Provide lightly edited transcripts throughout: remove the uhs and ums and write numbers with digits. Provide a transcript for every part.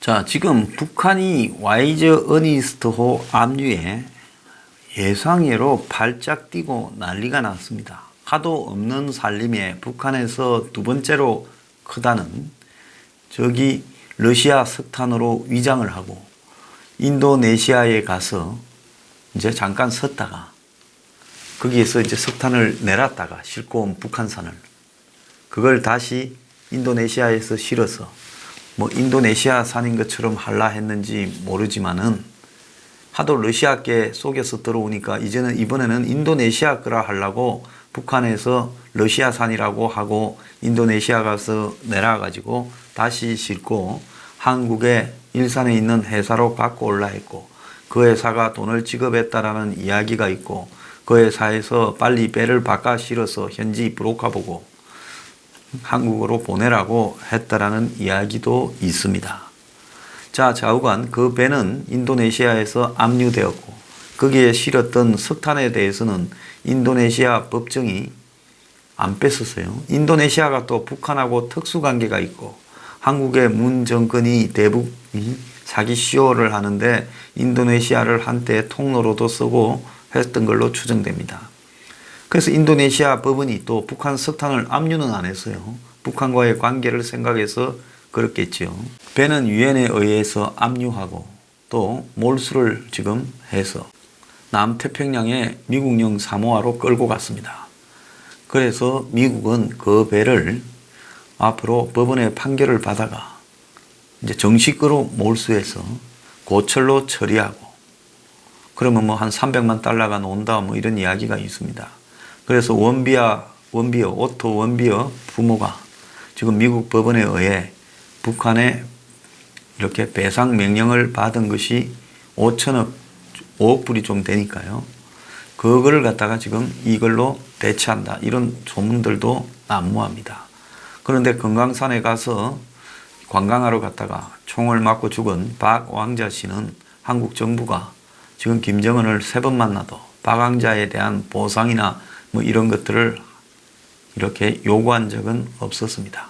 자, 지금 북한이 와이저 어니스트호 압류에 예상외로 발작 뛰고 난리가 났습니다. 하도 없는 살림에 북한에서 두 번째로 크다는 저기 러시아 석탄으로 위장을 하고 인도네시아에 가서 이제 잠깐 섰다가 거기에서 이제 석탄을 내놨다가 싣고 온 북한산을 그걸 다시 인도네시아에서 실어서 뭐 인도네시아 산인 것처럼 할라 했는지 모르지만은 하도 러시아께 속에서 들어오니까 이번에는 인도네시아 거라 하려고 북한에서 러시아산이라고 하고 인도네시아 가서 내려가지고 다시 싣고 한국의 일산에 있는 회사로 갖고 올라 했고 그 회사가 돈을 지급했다라는 이야기가 있고 그 회사에서 빨리 배를 바꿔 실어서 현지 브로커 보고 한국으로 보내라고 했다라는 이야기도 있습니다. 자, 좌우간 그 배는 인도네시아에서 압류되었고 거기에 실었던 석탄에 대해서는 인도네시아 법정이 안 뺐었어요. 인도네시아가 또 북한하고 특수관계가 있고 한국의 문 정권이 대북이 사기 쇼를 하는데 인도네시아를 한때 통로로도 쓰고 했던 걸로 추정됩니다. 그래서 인도네시아 법원이 또 북한 석탄을 압류는 안 했어요. 북한과의 관계를 생각해서 그렇겠죠. 배는 유엔에 의해서 압류하고 또 몰수를 지금 해서 남태평양의 미국령 사모아로 끌고 갔습니다. 그래서 미국은 그 배를 앞으로 법원의 판결을 받아가 이제 정식으로 몰수해서 고철로 처리하고 그러면 뭐 한 300만 달러가 나온다 뭐 이런 이야기가 있습니다. 그래서 오토 원비어 부모가 지금 미국 법원에 의해 북한에 이렇게 배상 명령을 받은 것이 5억 불이 좀 되니까요. 그거를 갖다가 지금 이걸로 대체한다. 이런 소문들도 난무합니다. 그런데 금강산에 가서 관광하러 갔다가 총을 맞고 죽은 박 왕자 씨는 한국 정부가 지금 김정은을 3번 만나도 박 왕자에 대한 보상이나 뭐 이런 것들을 이렇게 요구한 적은 없었습니다.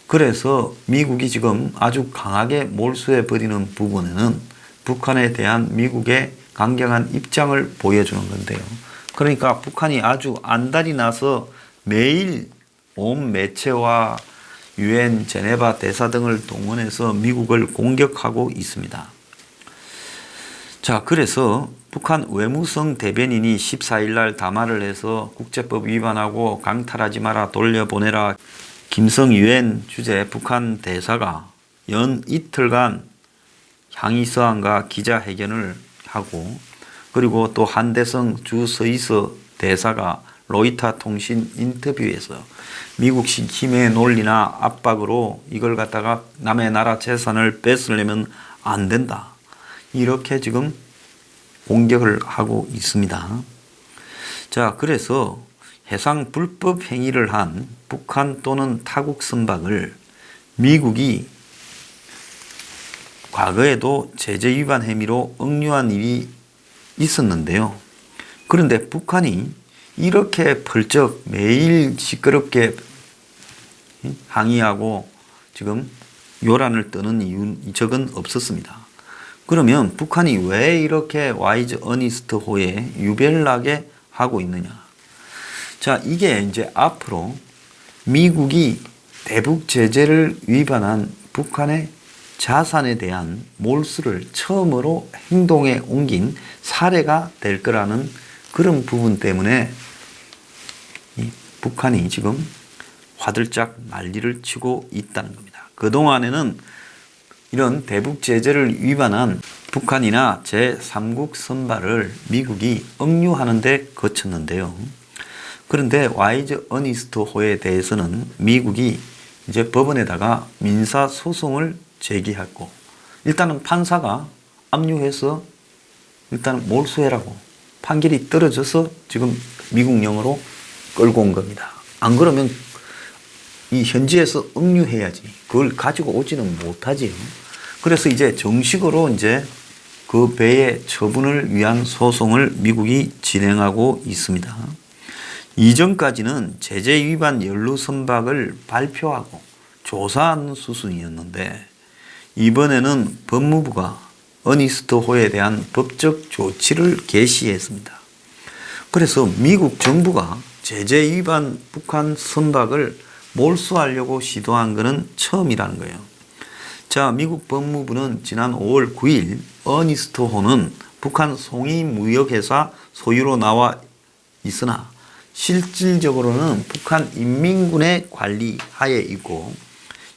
그래서 미국이 지금 아주 강하게 몰수해 버리는 부분에는 북한에 대한 미국의 강경한 입장을 보여주는 건데요. 그러니까 북한이 아주 안달이 나서 매일 온 매체와 유엔 제네바 대사 등을 동원해서 미국을 공격하고 있습니다. 자, 그래서 북한 외무성 대변인이 14일 날 담화를 해서 국제법 위반하고 강탈하지 마라 돌려보내라. 김성 유엔 주재 북한 대사가 연 이틀간 향의서한과 기자회견을 하고 그리고 또 한대성 주 서이서 대사가 로이터 통신 인터뷰에서 미국식 힘의 논리나 압박으로 이걸 갖다가 남의 나라 재산을 뺏으려면 안 된다. 이렇게 지금 공격을 하고 있습니다. 자, 그래서 해상 불법 행위를 한 북한 또는 타국 선박을 미국이 과거에도 제재 위반 혐의로 억류한 일이 있었는데요. 그런데 북한이 이렇게 펄쩍 매일 시끄럽게 항의하고 지금 요란을 떠는 적은 없었습니다. 그러면 북한이 왜 이렇게 와이즈 어니스트호에 유별나게 하고 있느냐? 자, 이게 이제 앞으로 미국이 대북 제재를 위반한 북한의 자산에 대한 몰수를 처음으로 행동에 옮긴 사례가 될 거라는 그런 부분 때문에 북한이 지금 화들짝 난리를 치고 있다는 겁니다. 그동안에는 이런 대북 제재를 위반한 북한이나 제3국 선박을 미국이 억류하는 데 거쳤는데요. 그런데 와이즈 어니스트호에 대해서는 미국이 이제 법원에다가 민사소송을 제기했고 일단은 판사가 압류해서 일단 몰수해라고 판결이 떨어져서 지금 미국령으로 끌고 온 겁니다. 안 그러면 이 현지에서 억류해야지. 그걸 가지고 오지는 못하지요. 그래서 이제 정식으로 이제 그 배의 처분을 위한 소송을 미국이 진행하고 있습니다. 이전까지는 제재 위반 연루 선박을 발표하고 조사하는 수순이었는데 이번에는 법무부가 어니스트 호에 대한 법적 조치를 개시했습니다. 그래서 미국 정부가 제재 위반 북한 선박을 몰수하려고 시도한 것은 처음이라는 거예요. 자, 미국 법무부는 지난 5월 9일 어니스트 호는 북한 송이무역회사 소유로 나와 있으나 실질적으로는 북한 인민군의 관리 하에 있고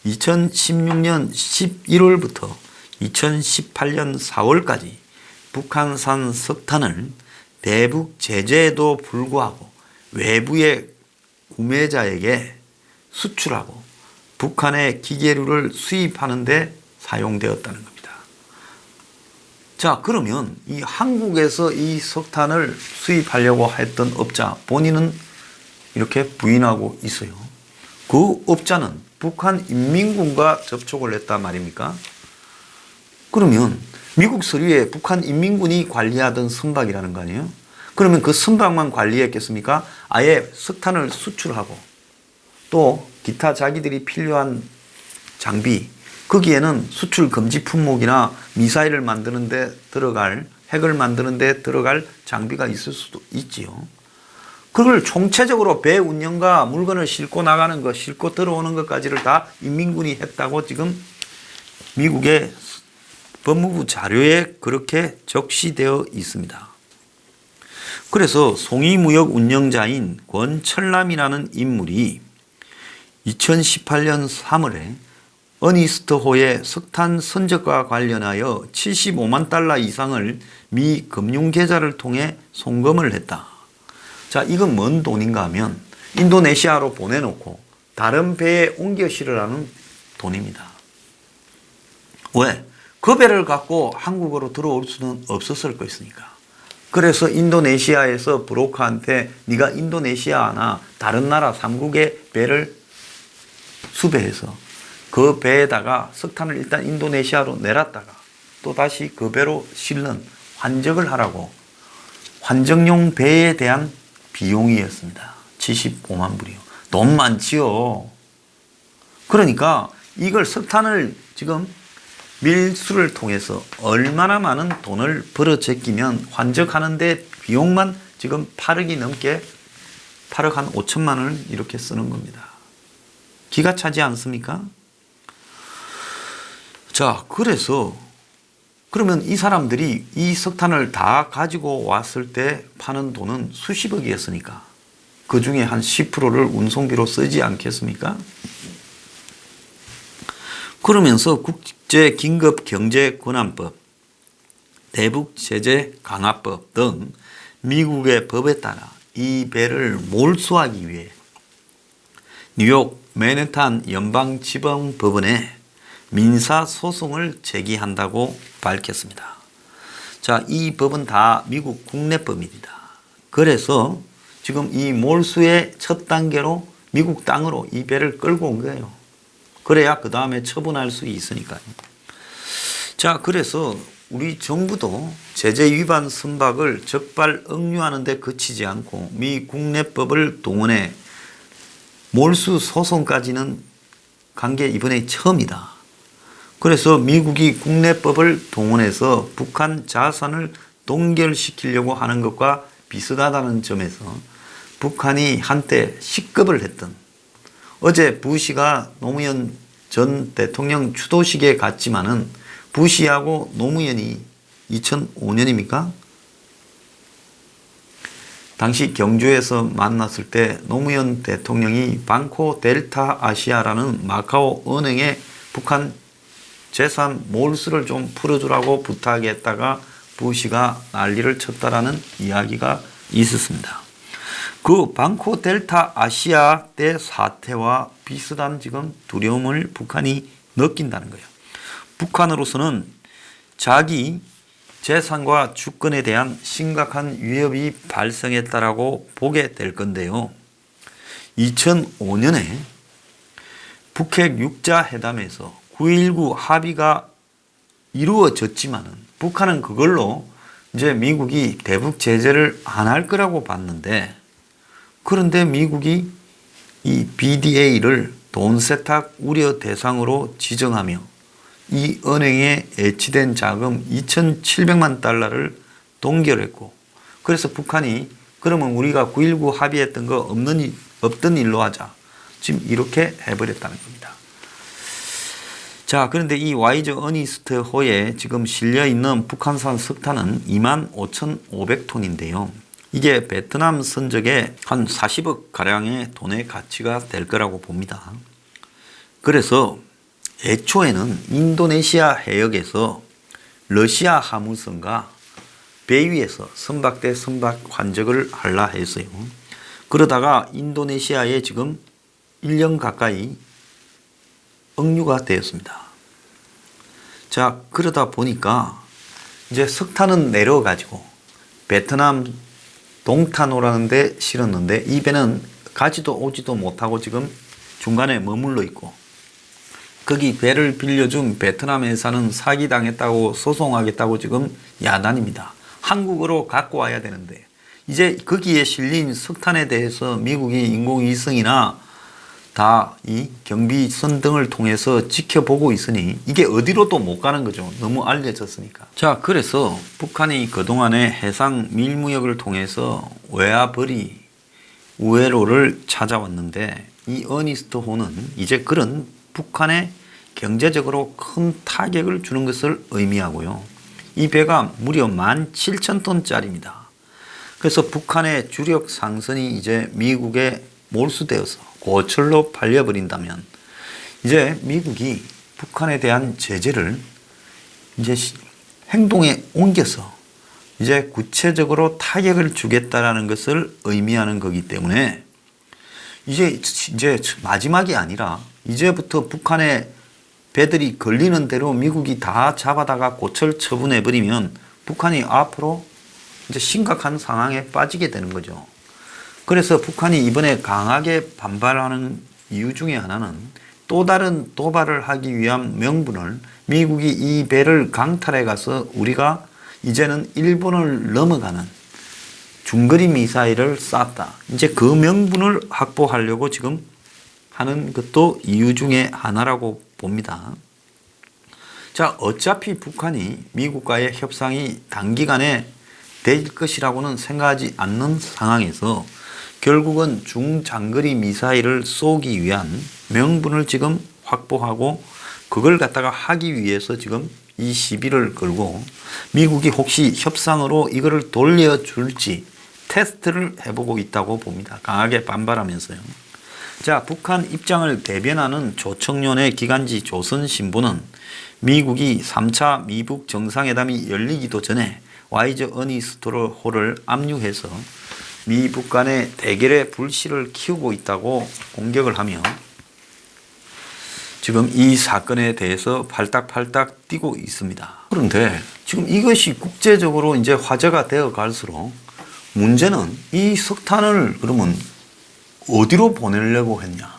2016년 11월부터 2018년 4월까지 북한산 석탄을 대북 제재에도 불구하고 외부의 구매자에게 수출하고 북한의 기계류를 수입하는 데 사용되었다는 겁니다. 자, 그러면 이 한국에서 이 석탄을 수입하려고 했던 업자 본인은 이렇게 부인하고 있어요. 그 업자는 북한 인민군과 접촉을 했단 말입니까? 그러면 미국 서류에 북한 인민군이 관리하던 선박이라는 거 아니에요? 그러면 그 선박만 관리했겠습니까? 아예 석탄을 수출하고 또 기타 자기들이 필요한 장비, 거기에는 수출 금지 품목이나 미사일을 만드는 데 들어갈, 핵을 만드는 데 들어갈 장비가 있을 수도 있지요. 그걸 총체적으로 배 운영과 물건을 싣고 나가는 것, 싣고 들어오는 것까지를 다 인민군이 했다고 지금 미국의 법무부 자료에 그렇게 적시되어 있습니다. 그래서 송이무역 운영자인 권철남이라는 인물이 2018년 3월에 어니스트호의 석탄 선적과 관련하여 75만 달러 이상을 미 금융계좌를 통해 송금을 했다. 자, 이건 뭔 돈인가 하면 인도네시아로 보내놓고 다른 배에 옮겨 실으라는 돈입니다. 왜? 그 배를 갖고 한국으로 들어올 수는 없었을 것이니까. 그래서 인도네시아에서 브로커한테 네가 인도네시아나 다른 나라 3국의 배를 수배해서 그 배에다가 석탄을 일단 인도네시아로 내렸다가 또 다시 그 배로 실는 환적을 하라고 환적용 배에 대한 비용이었습니다. 75만 불이요. 돈 많지요. 그러니까 이걸 석탄을 지금 밀수를 통해서 얼마나 많은 돈을 벌어 제끼면 환적하는데 비용만 지금 8억이 넘게 8억 한 5천만 원을 이렇게 쓰는 겁니다. 기가 차지 않습니까? 자, 그래서 그러면 이 사람들이 이 석탄을 다 가지고 왔을 때 파는 돈은 수십억이었으니까 그 중에 한 10%를 운송비로 쓰지 않겠습니까? 그러면서 국제긴급경제권한법, 대북제재강화법 등 미국의 법에 따라 이 배를 몰수하기 위해 뉴욕 맨해튼 연방지방법원에 민사소송을 제기한다고 밝혔습니다. 자, 이 법은 다 미국 국내법입니다. 그래서 지금 이 몰수의 첫 단계로 미국 땅으로 이 배를 끌고 온 거예요. 그래야 그 다음에 처분할 수 있으니까요. 자, 그래서 우리 정부도 제재 위반 선박을 적발 억류하는 데 그치지 않고 미 국내법을 동원해 몰수 소송까지는 간 게 이번에 처음이다. 그래서 미국이 국내법을 동원해서 북한 자산을 동결시키려고 하는 것과 비슷하다는 점에서 북한이 한때 식겁을 했던 어제 부시가 노무현 전 대통령 추도식에 갔지만은 부시하고 노무현이 2005년입니까? 당시 경주에서 만났을 때 노무현 대통령이 방코 델타 아시아라는 마카오 은행에 북한 재산 몰수를 좀 풀어주라고 부탁했다가 부시가 난리를 쳤다라는 이야기가 있었습니다. 그 방코 델타 아시아 때 사태와 비슷한 지금 두려움을 북한이 느낀다는 거예요. 북한으로서는 자기 재산과 주권에 대한 심각한 위협이 발생했다라고 보게 될 건데요. 2005년에 북핵 6자 회담에서 9.19 합의가 이루어졌지만은 북한은 그걸로 이제 미국이 대북 제재를 안 할 거라고 봤는데 그런데 미국이 이 BDA를 돈 세탁 우려 대상으로 지정하며 이 은행에 애치된 자금 2,700만 달러를 동결했고, 그래서 북한이 그러면 우리가 9.19 합의했던 거 없던 일로 하자. 지금 이렇게 해버렸다는 겁니다. 자, 그런데 이 와이저 어니스트 호에 지금 실려있는 북한산 석탄은 25,500톤인데요. 이게 베트남 선적의 한 40억 가량의 돈의 가치가 될 거라고 봅니다. 그래서 애초에는 인도네시아 해역에서 러시아 화물선과 배 위에서 선박 대 선박 환적을 하려 했어요. 그러다가 인도네시아에 지금 1년 가까이 억류가 되었습니다. 자, 그러다 보니까 이제 석탄은 내려가지고 베트남 동탄호라는 데 실었는데 이 배는 가지도 오지도 못하고 지금 중간에 머물러 있고, 거기 배를 빌려준 베트남 회사는 사기당했다고 소송하겠다고 지금 야단입니다. 한국으로 갖고 와야 되는데 이제 거기에 실린 석탄에 대해서 미국이 인공위성이나 다 이 경비선 등을 통해서 지켜보고 있으니 이게 어디로도 못 가는 거죠. 너무 알려졌으니까. 자, 그래서 북한이 그동안에 해상 밀무역을 통해서 외화벌이 우회로를 찾아왔는데 이 어니스트 호는 이제 그런 북한에 경제적으로 큰 타격을 주는 것을 의미하고요. 이 배가 무려 17,000톤짜리입니다. 그래서 북한의 주력 상선이 이제 미국에 몰수되어서 고철로 팔려버린다면 이제 미국이 북한에 대한 제재를 이제 행동에 옮겨서 이제 구체적으로 타격을 주겠다라는 것을 의미하는 거기 때문에 이제 마지막이 아니라 이제부터 북한의 배들이 걸리는 대로 미국이 다 잡아다가 고철 처분해버리면 북한이 앞으로 이제 심각한 상황에 빠지게 되는 거죠. 그래서 북한이 이번에 강하게 반발하는 이유 중에 하나는 또 다른 도발을 하기 위한 명분을 미국이 이 배를 강탈해 가서 우리가 이제는 일본을 넘어가는 중거리 미사일을 쐈다. 이제 그 명분을 확보하려고 지금 하는 것도 이유 중에 하나라고 봅니다. 자, 어차피 북한이 미국과의 협상이 단기간에 될 것이라고는 생각하지 않는 상황에서 결국은 중장거리 미사일을 쏘기 위한 명분을 지금 확보하고 그걸 갖다가 하기 위해서 지금 이 시비를 걸고 미국이 혹시 협상으로 이거를 돌려줄지 테스트를 해보고 있다고 봅니다. 강하게 반발하면서요. 자, 북한 입장을 대변하는 조청년의 기간지 조선신보는 미국이 3차 미북 정상회담이 열리기도 전에 와이저 어니스트 호를 압류해서 미북 간의 대결의 불씨를 키우고 있다고 공격을 하며 지금 이 사건에 대해서 팔딱팔딱 뛰고 있습니다. 그런데 지금 이것이 국제적으로 이제 화제가 되어 갈수록 문제는 이 석탄을 그러면 어디로 보내려고 했냐.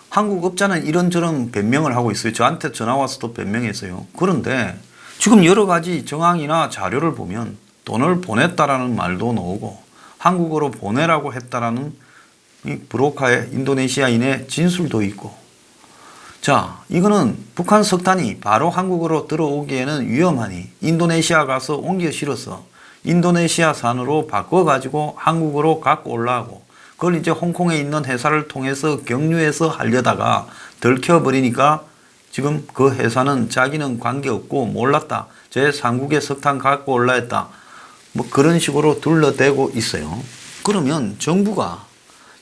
한국 업자는 이런저런 변명을 하고 있어요. 저한테 전화 와서도 변명했어요. 그런데 지금 여러 가지 정황이나 자료를 보면 돈을 보냈다라는 말도 나오고 한국으로 보내라고 했다라는 이 브로커의 인도네시아인의 진술도 있고, 자, 이거는 북한 석탄이 바로 한국으로 들어오기에는 위험하니 인도네시아 가서 옮겨 실어서 인도네시아산으로 바꿔가지고 한국으로 갖고 올라오고 그걸 이제 홍콩에 있는 회사를 통해서 경유해서 하려다가 들켜버리니까 지금 그 회사는 자기는 관계없고 몰랐다. 제3국의 석탄 갖고 올라 했다. 뭐 그런 식으로 둘러대고 있어요. 그러면 정부가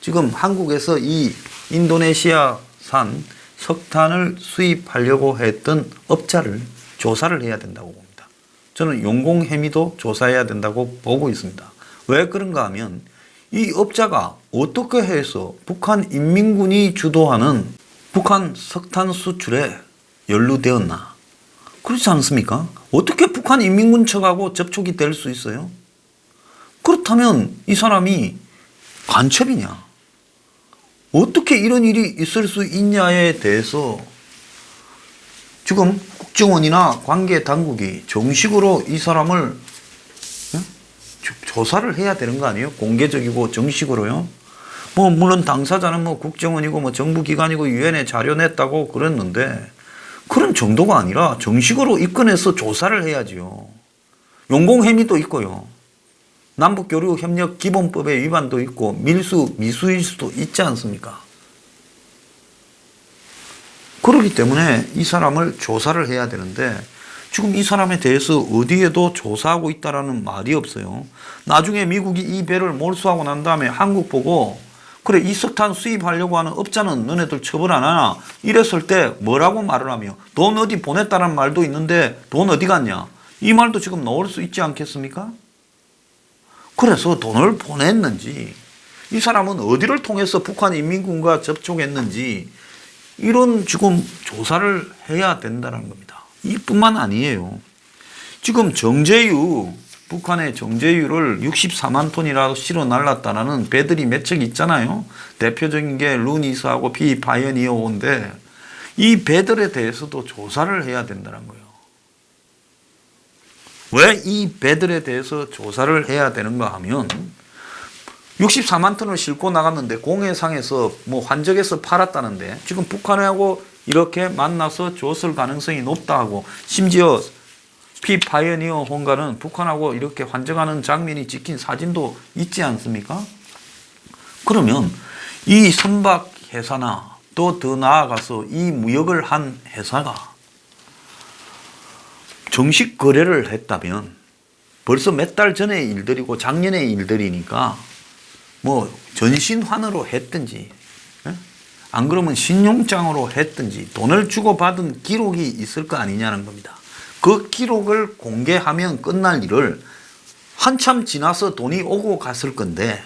지금 한국에서 이 인도네시아산 석탄을 수입하려고 했던 업자를 조사를 해야 된다고 봅니다. 저는 용공해미도 조사해야 된다고 보고 있습니다. 왜 그런가 하면 이 업자가 어떻게 해서 북한 인민군이 주도하는 북한 석탄 수출에 연루되었나? 그렇지 않습니까? 어떻게 북한 인민군 측하고 접촉이 될 수 있어요? 그렇다면 이 사람이 간첩이냐? 어떻게 이런 일이 있을 수 있냐에 대해서 지금 국정원이나 관계 당국이 정식으로 이 사람을 조사를 해야 되는 거 아니에요? 공개적이고 정식으로요. 뭐 물론 당사자는 뭐 국정원이고 뭐 정부기관이고 유엔에 자료 냈다고 그랬는데 그런 정도가 아니라 정식으로 입건해서 조사를 해야지요. 용공혐의도 있고요. 남북교류협력기본법의 위반도 있고 미수일 수도 있지 않습니까? 그렇기 때문에 이 사람을 조사를 해야 되는데 지금 이 사람에 대해서 어디에도 조사하고 있다라는 말이 없어요. 나중에 미국이 이 배를 몰수하고 난 다음에 한국 보고 그래 이 석탄 수입하려고 하는 업자는 너네들 처벌 안 하나? 이랬을 때 뭐라고 말을 하며 돈 어디 보냈다는 말도 있는데 돈 어디 갔냐? 이 말도 지금 나올 수 있지 않겠습니까? 그래서 돈을 보냈는지 이 사람은 어디를 통해서 북한 인민군과 접촉했는지 이런 지금 조사를 해야 된다는 겁니다. 이뿐만 아니에요. 지금 정제유, 북한의 정제유를 64만 톤이라도 실어 날랐다라는 배들이 몇 척 있잖아요. 대표적인 게 루니스하고 파이어니어호인데 이 배들에 대해서도 조사를 해야 된다는 거예요. 왜 이 배들에 대해서 조사를 해야 되는가 하면 64만 톤을 싣고 나갔는데 공해상에서 뭐 환적해서 팔았다는데 지금 북한하고 이렇게 만나서 줬을 가능성이 높다고 심지어 파이어니어 호인가는 북한하고 이렇게 환적하는 장면이 찍힌 사진도 있지 않습니까? 그러면 이 선박 회사나 또 더 나아가서 이 무역을 한 회사가 정식 거래를 했다면 벌써 몇 달 전의 일들이고 작년의 일들이니까 뭐 전신환으로 했든지 안 그러면 신용장으로 했든지 돈을 주고받은 기록이 있을 거 아니냐는 겁니다. 그 기록을 공개하면 끝날 일을 한참 지나서 돈이 오고 갔을 건데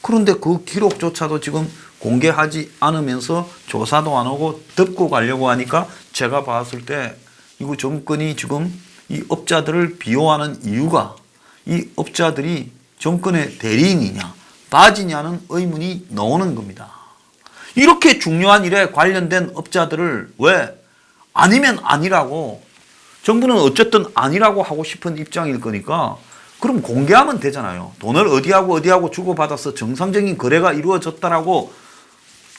그런데 그 기록조차도 지금 공개하지 않으면서 조사도 안 하고 덮고 가려고 하니까 제가 봤을 때 이거 정권이 지금 이 업자들을 비호하는 이유가 이 업자들이 정권의 대리인이냐 바지냐는 의문이 나오는 겁니다. 이렇게 중요한 일에 관련된 업자들을 왜 아니면 아니라고 정부는 어쨌든 아니라고 하고 싶은 입장일 거니까 그럼 공개하면 되잖아요. 돈을 어디하고 주고받아서 정상적인 거래가 이루어졌다라고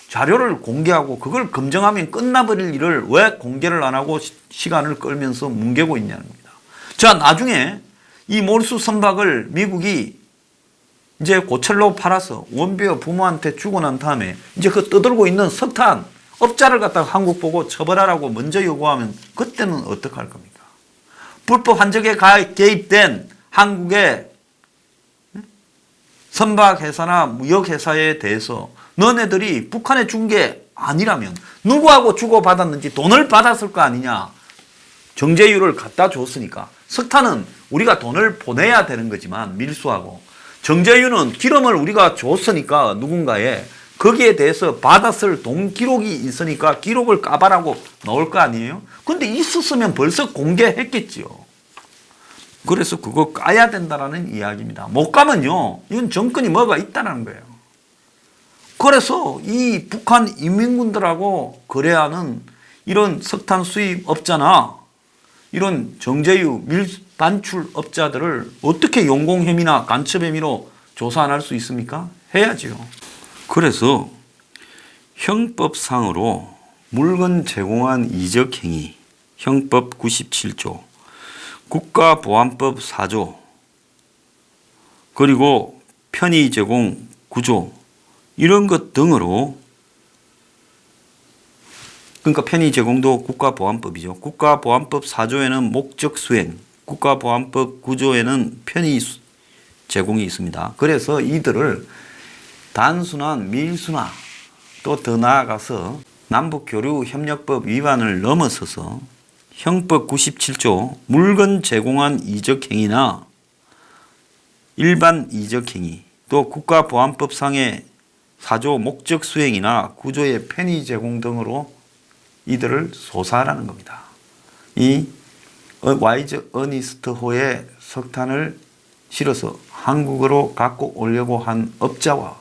자료를 공개하고 그걸 검증하면 끝나버릴 일을 왜 공개를 안 하고 시간을 끌면서 뭉개고 있냐는 겁니다. 자, 나중에 이 몰수 선박을 미국이 이제 고철로 팔아서 원비어 부모한테 주고 난 다음에 이제 그 떠들고 있는 석탄 업자를 갖다가 한국 보고 처벌하라고 먼저 요구하면 그때는 어떡할 겁니까? 불법 환적에 개입된 한국의 선박회사나 무역회사에 대해서 너네들이 북한에 준 게 아니라면 누구하고 주고받았는지 돈을 받았을 거 아니냐. 정제유를 갖다 줬으니까 석탄은 우리가 돈을 보내야 되는 거지만 밀수하고 정제유는 기름을 우리가 줬으니까 누군가에 거기에 대해서 받았을 돈 기록이 있으니까 기록을 까발하고 나올 거 아니에요? 근데 있었으면 벌써 공개했겠지요. 그래서 그거 까야 된다라는 이야기입니다. 못 까면요, 이건 정권이 뭐가 있다는 거예요. 그래서 이 북한 인민군들하고 거래하는 이런 석탄 수입업자나 이런 정제유 반출업자들을 어떻게 용공혐의나 간첩혐의로 조사 안 할 수 있습니까? 해야지요. 그래서 형법상으로 물건 제공한 이적행위, 형법 97조, 국가보안법 4조, 그리고 편의 제공 9조 이런 것 등으로 그러니까 편의 제공도 국가보안법이죠. 국가보안법 4조에는 목적 수행, 국가보안법 9조에는 편의 제공이 있습니다. 그래서 이들을 단순한 밀수나 또 더 나아가서 남북교류협력법 위반을 넘어서서 형법 97조 물건 제공한 이적행위나 일반 이적행위 또 국가보안법상의 4조 목적 수행이나 9조의 편의 제공 등으로 이들을 소사하라는 겁니다. 이 와이즈 어니스트호의 석탄을 실어서 한국으로 갖고 오려고 한 업자와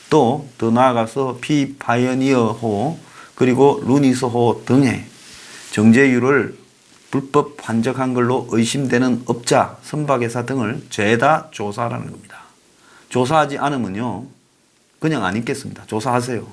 또 더 나아가서 파이어니어호 그리고 루니스호 등의 정제유를 불법 환적한 걸로 의심되는 업자, 선박회사 등을 죄다 조사하라는 겁니다. 조사하지 않으면요 그냥 안 있겠습니다. 조사하세요.